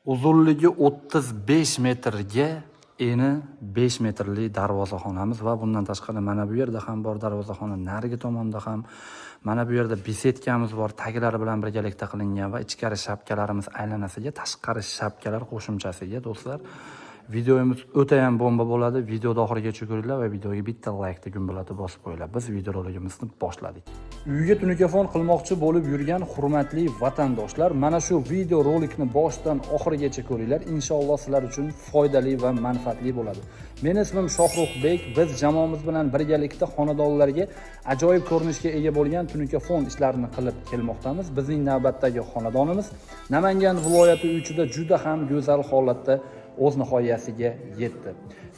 Uzunligi 35 metrga eni 5 metrli darvozaxonamiz va bundan tashqari mana bu yerda ham bor darvozaxona, narigi tomonda ham mana bu yerda besetkamiz bor, taglari bilan birgalikda qilingan va ichkari shapkalarimiz aylanasiga tashqari shapkalar qo'shimchasiga do'stlar. Videomiz o'ta ham bomba bo'ladi. Videoni oxirigacha ko'ringlar va videoga bitta like gumbalati bosib qo'yinglar. Biz video roligimizni boshladik. Uyga tunuka-fon qilmoqchi bo'lib yurgan hurmatli vatandoshlar, mana shu video rolikni boshdan oxirigacha ko'ringlar. Inshaalloh sizlar uchun foydali va manfaatli bo'ladi. Meni ismim Shohruxbek. Biz jamoamiz bilan birgalikda xonadonlarga ajoyib ko'rinishga ega bo'lgan tunuka-fon ishlarini qilib kelmoqdamiz. Bizning navbatdagi xonadonimiz Namangan viloyati ichida juda ham go'zal holatda o'z nihoyasiga yetdi.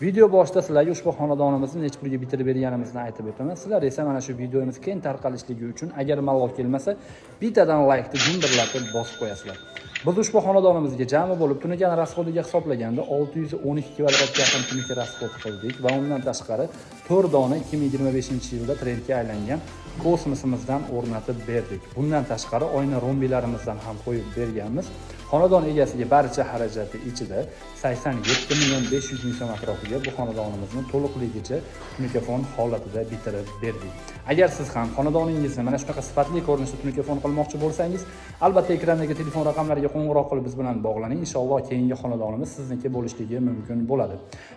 Video boshida sizlarga ushbu xonadonimizni nechta pulga bitirib berganimizni aytib o'taman. Sizlar esa mana shu videomiz keng tarqalishligi uchun agar malol kelmasa, bittadan like-ni gumburlatib bosib qo'yasizlar. Biz ushbu xonadonimizga jami bo'lib tunukan rasxodiga hisoblaganda 612 kvadratga yaqin tunuka rasxod qildik va undan tashqari 4 dona 2025-yilda trendga aylangan kosmosimizdan o'rnatib berdik. Bundan tashqari oyna rombilarimizdan ham qo'yib berganmiz. Xonadon egasiga barcha xarajati ichida 87.500 ming so'm atrofiga bu xonadonimizni to'liqligicha tunuka-fon holatida bitirib berdik. Agar siz ham xonadoningizni mana shunaqa sifatli ko'rinishda tunuka-fon qilmoqchi bo'lsangiz, albatta ekrandagi telefon raqamlariga qo'ng'iroq qilib biz bilan bog'laning. Inshaalloh keyingi xonadonimiz sizniki bo'lishligi mumkin bo'ladi.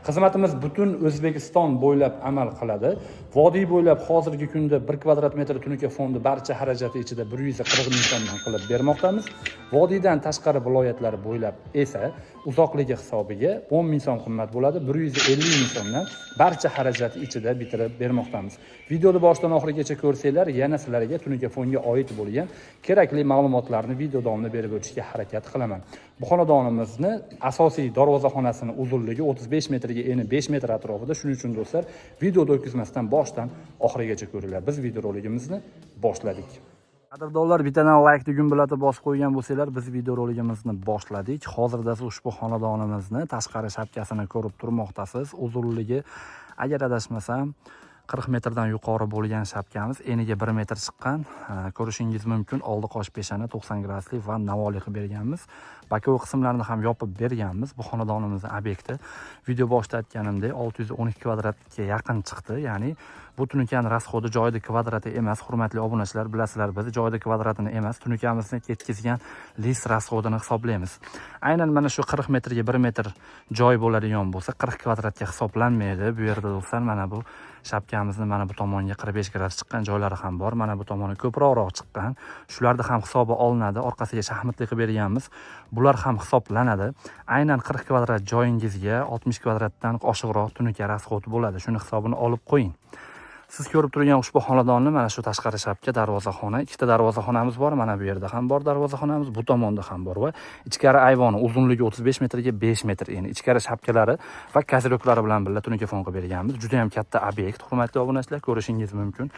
Xizmatimiz butun O'zbekiston bo'ylab amal qiladi. Vodiy bo'ylab hozirgi kunda 1 kvadrat metr tunuka-fonni barcha xarajati ichida 140 ming so'mdan qilib bermoqdamiz. Vodiydan tashqari viloyatlar bo'ylab esa uzoqligi hisobiga 10 ming so'm qimmat bo'ladi. 150 ming so'mdan barcha xarajati ichida bitirib bermoqdamiz. Videoni boshdan oxirigacha ko'rsanglar, yana sizlarga tunuka-fonga oid bo'lgan kerakli ma'lumotlarni video davomida berib o'tishga harakat qilaman. Bu xonadonimizni asosiy darvozaxonasini uzunligi 35 metrga eni 5 metr atrofida. Shuning uchun do'stlar, videoni o'tkazmasdan boshdan oxirigacha ko'ringlar. Biz video roligimizni boshladik. Qadrdonlar, bittadan like gumbalati bosib qo'ygan bo'lsanglar, biz video roligimizni boshladik. Hozirda siz ushbu xonadonimizni tashqari shapkasini ko'rib turmoqdasiz. Uzunligi, agar adashmasam, 40 metrdan yuqori bo'lgan shapkamiz, eniga 1 metr chiqqan. Ko'rishingiz mumkin, oldi qosh peshana 90 gradusli va navoli qilib berganmiz. Bakovi qismlarini ham yopib berganmiz. Bu xonadonimizning obyekti video boshida aytganimdek 612 kvadratga yaqin chiqdi. Ya'ni bu tunukan rasxodi joyida kvadrati emas, hurmatli obunachilar, bilasizlar, biz joyida kvadratini emas, tunukamizni ketkizgan lis rasxodini hisoblaymiz. Aynan mana shu 40 metrga 1 metr joy bo'ladigan bo'lsa, 40 kvadratga hisoblanmaydi. Bu yerda do'stlar, mana bu shapkamizni mana bu tomonga 45 gradus chiqqan joylari ham bor. Mana bu tomoni ko'proq chiqqan. Shularni ham hisobi olinadi. Orqasiga shaxmatli qilib berganmiz. Bular ham hisoblanadi. Aynan 40 kvadrat joyingizga 60 kvadratdan oshiqroq tunuka rasxod bo'ladi. Shuni hisobini olib qo'ying. Siz ko'rib turgan ushbu xonadonni mana shu tashqari shapka darvozaxona, ikkita darvozaxonamiz bor. Mana bu yerda ham bor darvozaxonamiz, bu tomonda ham bor va ichkari ayvoni uzunligi 35 metrga 5 metr eni. Ichkari shapkalari va kaziroklari bilan birga tunuka-fon qilib berganmiz. Juda ham katta obyekt, hurmatli obunachilar, ko'rishingiz mumkin.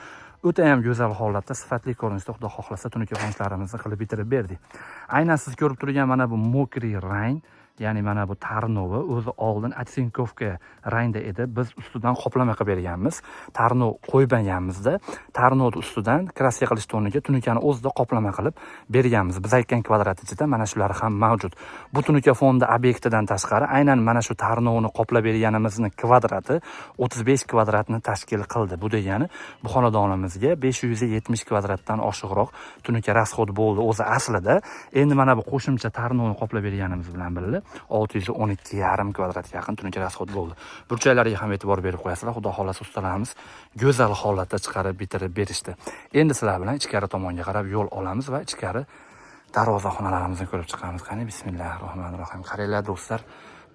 O'ta ham go'zal holatda, sifatli ko'rinishda, xudo xohlasa tunuka-fon ishlarimizni qilib bitirib berdik. Aynan siz ko'rib turgan mana bu mokriy rang, ya'ni mana bu tarnovi o'zi oldin atsinkovka rangda edi. Biz ustidan qoplama qilib berganmiz. Tarnov qo'ymaganmizda, tarnovni ustidan kraska qilish o'rniga tunukani o'zida qoplama qilib berganmiz. Biz aytgan kvadrat ichida mana shular ham mavjud. Bu tunuka fonda obyektidan tashqari aynan mana shu tarnovni qoplab berganimizning kvadrati 35 kvadratni tashkil qildi. Bu degani bu xonadonimizga 570 kvadratdan oshiqroq tunuka rasxod bo'ldi o'zi aslida. Endi mana bu qo'shimcha tarnovni qoplab berganimiz bilan birga 612,5 kvadratga yaqin tunuka rasxod bo'ldi. Burchaklariga ham e'tibor berib qo'yasizlar. Xudo xolasa ustalarimiz go'zal holatda chiqarib bitirib berishdi. Endi sizlar bilan ichkari tomonga qarab yo'l olamiz va ichkari darvozaxonalarimizni ko'rib chiqamiz. Qani, bismillahirrohmanirrohim. Qaranglar do'stlar,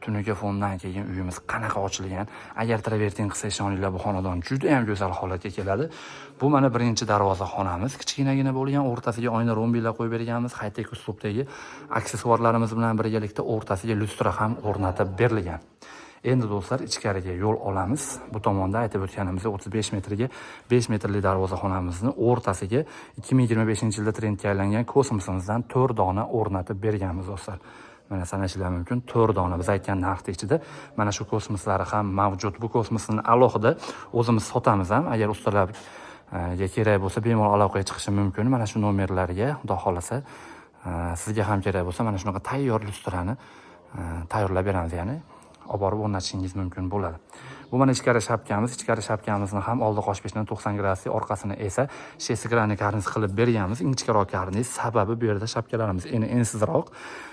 tunuka fondan keyin uyimiz qanaqa ochilgan. Agar travertin qilsa ishoninglar, bu xonadon juda ham go'zal holatga keladi. Bu mana birinchi darvozaxonamiz. Kichkinagina bo'lgan, o'rtasiga oyna rombilar qo'yib berganmiz. High-tech uslubdagi aksessuarlarimiz bilan birgalikda o'rtasiga lustra ham o'rnatib berilgan. Endi do'stlar, ichkariga yo'l olamiz. Bu tomonda aytib o'tganimiz 35 metrga 5 metrli darvozaxonamizni o'rtasiga 2025-yilda trendga aylangan kosmosimizdan 4 dona o'rnatib berganmiz do'stlar. Mana sanashinglar mumkin, 4 dona biz aytgan narxda ichida mana shu kosmoslari ham mavjud. Bu kosmosni alohida o'zimiz sotamiz ham. Agar ustalarga kerak bo'lsa bemalol aloqaga chiqishi mumkin. Mana shu nomerlarga, xudo xolasa, Sizga ham kerak bo'lsa mana shunaqa tayyor lyustrani tayyorlab beramiz, ya'ni olib borib o'rnatishingiz mumkin bo'ladi. Bu mana ichkari shapkamizni ham oldi qosh pechdan 90 gradusli, orqasini esa shessigranni karniz qilib berganmiz. Ingichkaroq karniz, sababi bu yerda shapkalarimiz ensizroq.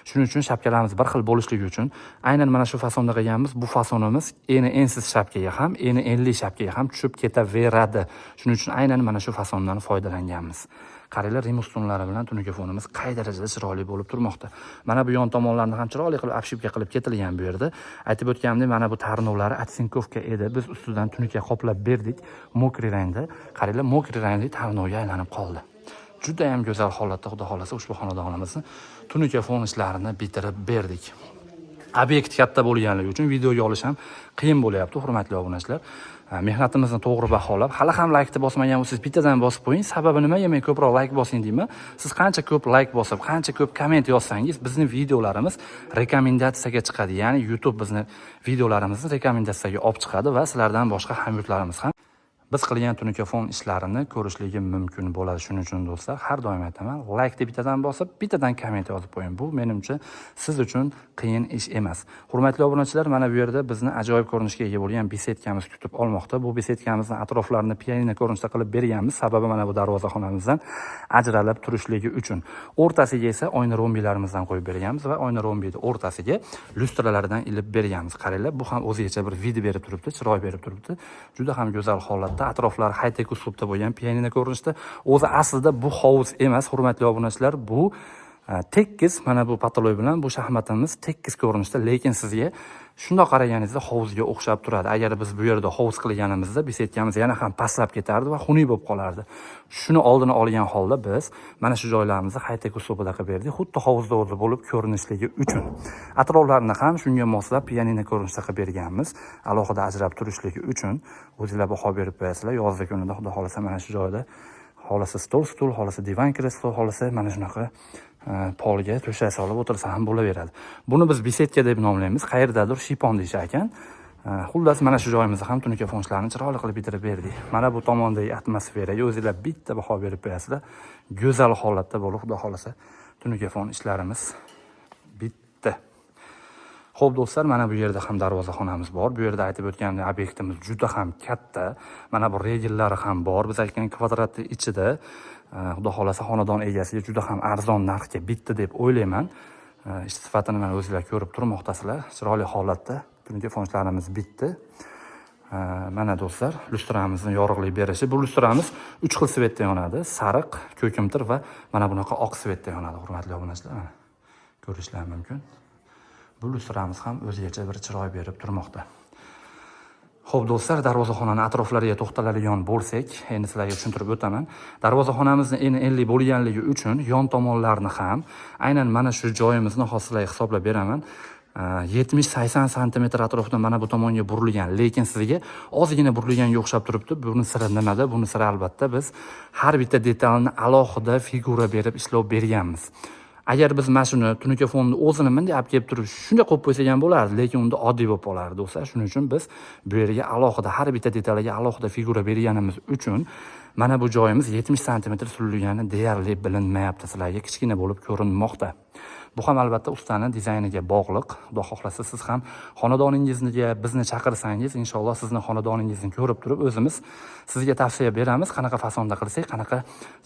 Shuning uchun shapkalarimiz bir xil bo'lishligi uchun aynan mana shu fasonda qilganmiz. Bu fasonimiz ensiz shapkaga ham, enli shapkaga ham tushib ketaveradi. Shuning uchun aynan mana shu fasondan foydalanganmiz. Qaranglar, rim ustunlari bilan tunuka fonimiz qay darajada chiroyli bo'lib turmoqda. Mana bu yon tomonlarni ham chiroyli qilib obshipka qilib ketilgan bu yerda. Aytib o'tganimdek, mana bu tarnovlari atsinkovka edi. Biz ustidan tunuka qoplab berdik, mokriy rangda. Qaranglar, mokriy rangli tarnovga aylanib qoldi. Juda ham go'zal holatda, xudo xolasa, ushbu xonadonimizni tunuka fon ishlarini bitirib berdik. Obyekt katta bo'lganligi uchun videoga olish ham qiyin bo'lyapti, hurmatli obunachilar. Mehnatimizni to'g'ri baholab, hali ham laykni bosmagan bo'lsangiz bittadan bosib qo'ying. Sababi nima? Men ko'proq layk bosing deyman. Siz qancha ko'p layk bosib, qancha ko'p komment yozsangiz, bizning videolarimiz rekomendatsiyaga chiqadi. Ya'ni YouTube bizning videolarimizni rekomendatsiyaga olib chiqadi va sizlardan boshqa hamyurtlarimiz ham biz qilgan tunuka fon ishlarini ko'rishligi mumkin bo'ladi. Shuning uchun do'stlar, har doim aytaman, laykni bittadan bosib, bittadan komment yozib qo'ying. Bu menimcha siz uchun qiyin ish emas. Hurmatli obunachilar, mana bu yerda bizni ajoyib ko'rinishga ega bo'lgan besetkamiz kutib olmoqda. Bu besetkamizning atroflarini pianino ko'rinishda qilib berganmiz. Sababi mana bu darvozaxonamizdan ajralib turishligi uchun. O'rtasiga esa oyna rombilarimizdan qo'yib berganmiz va oyna rombini o'rtasiga lyustralardan ilib berganmiz. Qaranglar, bu ham o'zigacha bir vid berib turibdi, chiroy berib turibdi. Juda ham go'zal holatda, atroflari high-tech uslubda bo'lgan pianino ko'rinishda. O'zi aslida bu hovuz emas, hurmatli obunachilar, bu tekis, mana bu patoloy bilan bu shaxmatimiz tekis ko'rinishda, lekin sizga shundoq qaraganingizda hovuzga o'xshab turadi. Agar biz bu yerda hovuz qilganimizda besetkamiz yana ham pastlab ketardi va xunuk bo'lib qolardi. Shuni oldini olgan holda biz mana shu joylarimizni high-tech uslubida qilib berdik, xuddi hovuzda o'zi bo'lib ko'rinishligi uchun. Atroflarini ham shunga moslab pianino ko'rinishda qilib berganmiz, alohida ajrab turishligi uchun. O'zingizlar baho berib qo'yasizlar. Yozda kunida xudo xolasa mana shu joyda xolasa stul, xolasa divan kreslo, xolasa mana shunaqa polga to'shak solib o'tirsa ham bo'laveradi. Buni biz besetka deb nomlaymiz. Qayerdadir shipon deyshar ekan. Xullas, mana shu joyimizda ham tunuka fonchilarni chiroyli qilib bitirib berdik. Mana bu tomondagi atmosferaga o'zingizlar bitta baho berib qo'yasizlar. Go'zal holatda bo'lib, xudo xolasa, tunuka fon ishlarimiz bitdi. Xo'p do'stlar, mana bu yerda ham darvozaxonamiz bor. Bu yerda aytib o'tganimdek, obyektimiz juda ham katta. Mana bu regellari ham bor. Biz aytgan kvadratli ichida, xudo xolasa, xonadon egasiga juda ham arzon narxga bitdi deb o'ylayman. Ish sifatini mana o'zingizlar ko'rib turmoqdasizlar. Chiroyli holatda tunuka fonchilarimiz bitdi. Mana do'stlar, lyustramizni yorug'lik berishi. Bu lyustramiz 3 xil svetda yonadi: sariq, ko'kimtir va mana bunaqa oq svetda yonadi, hurmatli obunachilar. Ko'rishlar mumkin. Bu lyustramiz ham o'zigacha bir chiroy berib turmoqda. Xo'p do'stlar, darvozaxonani atroflariga to'xtaladigan bo'lsak, endi sizlarga tushuntirib o'taman. Darvozaxonamizni enli bo'lganligi uchun yon tomonlarni ham aynan mana shu joyimizni hozirlarga hisoblab beraman. 70-80 sm atrofida mana bu tomonga burilgan, lekin sizga ozgina burilganga o'xshab turibdi. Buni siri nimada? Buni siri albatta biz har bitta detalni alohida figura berib ishlov berganmiz. Agar biz mana shuni tunuka fonni o'zini bunday olib kelib turib shunday qo'yib qo'ysak ham bo'lardi, lekin unda oddiy bo'lib qolardi do'stlar. Shuning uchun biz bu yerga alohida har bitta detaliga alohida figura berganimiz uchun mana bu joyimiz 70 sm surilgani deyarli bilinmayapti, sizlarga kichkina bo'lib ko'rinmoqda. Bu ham albatta ustani dizayniga bog'liq. Xudo xohlasa siz ham xonadoningizga bizni chaqirsangiz, inshaalloh sizni xonadoningizni ko'rib turib o'zimiz sizga tavsiya beramiz, qanaqa fasonda qilsak, qanaqa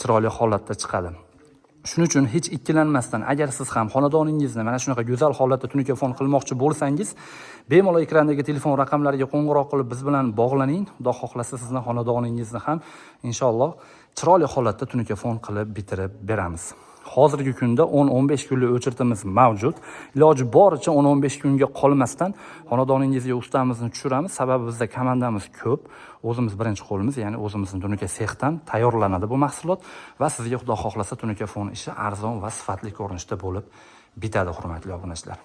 chiroyli holatda chiqadi. Shuning uchun hech ikkilanmasdan, agar siz ham xonadoningizni mana shunaqa go'zal holatda tunuka fon qilmoqchi bo'lsangiz, bemalol ekrandagi telefon raqamlariga qo'ng'iroq qilib biz bilan bog'laning. Xudo xohlasa sizni xonadoningizni ham inshaalloh chiroyli holatda tunuka fon qilib bitirib beramiz. Hozirgi kunda 10-15 kunlik o'chirtimiz mavjud. Iloji boricha 10-15 kunga qolmasdan xonadoningizga ustamizni tushiramiz. Sababi bizda komandamiz ko'p. O'zimiz birinchi qo'limiz, ya'ni o'zimizning tunuka sexdan tayyorlanadi bu mahsulot va sizga xudo xohlasa tunuka fon ishi arzon va sifatli ko'rinishda bo'lib bitadi, hurmatli obunachilar.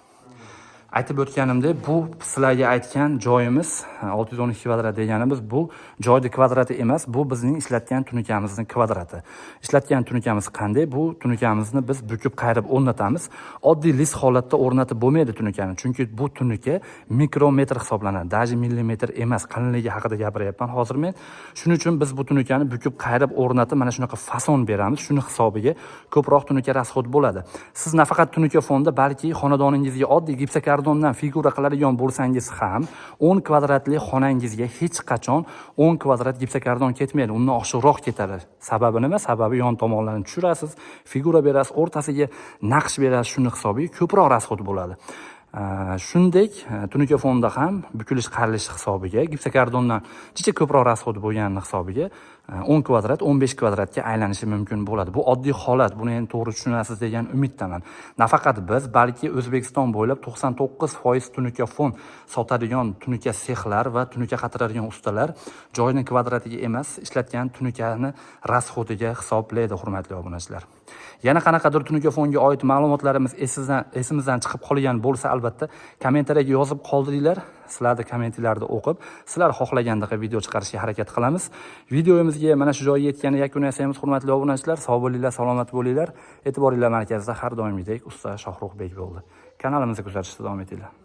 Aytib o'tganimdek, bu sizlarga aytgan joyimiz 612 kvadrat deganimiz bu joyning kvadrati emas, bu bizning ishlatgan tunukamizning kvadrati. Ishlatgan tunukamiz qanday? Bu tunukamizni biz bukib qayrib o'rnatamiz. Oddiy list holatda o'rnatib bo'lmaydi tunukani, chunki bu tunuka mikrometr hisoblanadi. Даже millimetr emas, qalinligi haqida gapiryapman hozir men. Shuning uchun biz bu tunukani bukib qayrib o'rnatib mana shunaqa fason beramiz. Shuni hisobiga ko'proq tunuka rasxod bo'ladi. Siz nafaqat tunuka fonda, balki xonadoningizga oddiy gipsokardondan figura qiladigan bo'lsangiz ham 10 kvadratli xonangizga hech qachon 10 kvadrat gipsokardon ketmaydi. Undan oshiqroq ketadi. Sababi nima? Sababi yon tomonlarni tushirasiz, figura berasiz, o'rtasiga naqsh berasiz, shuni hisobiga ko'proq rasxod bo'ladi. Shuningdek, tunuka fonda ham bukilish qarilish hisobiga gipsokardondan jicha ko'proq rasxod bo'lgani hisobiga 10 kvadrat 15 kvadratga aylanishi mumkin bo'ladi. Bu oddiy holat. Buni endi to'g'ri tushunasiz degan umiddaman. Nafaqat biz, balki O'zbekiston bo'ylab 99% tunuka fon sotadigan tunuka sexlar va tunuka qatiradigan ustalar joyning kvadratiga emas, ishlatgan tunukani rasxodiga hisoblaydi, hurmatli obunachilar. Yana qanaqadir tunuka fonga oid ma'lumotlarimiz esimizdan chiqib qolgan bo'lsa, albatta kommentariyaga yozib qoldiringlar. Sizlarning kommentlarni o'qib, sizlar xohlagandaqa video chiqarishga harakat qilamiz. Videomizga mana shu joyga yetgani yakun yasaymiz, hurmatli obunachilar. Sog' bo'linglar, salomat bo'linglar. E'tiboringlar markazida har doimgidek usta Shohruxbek bo'ldi. Kanalimizni kuzatishda davom etinglar.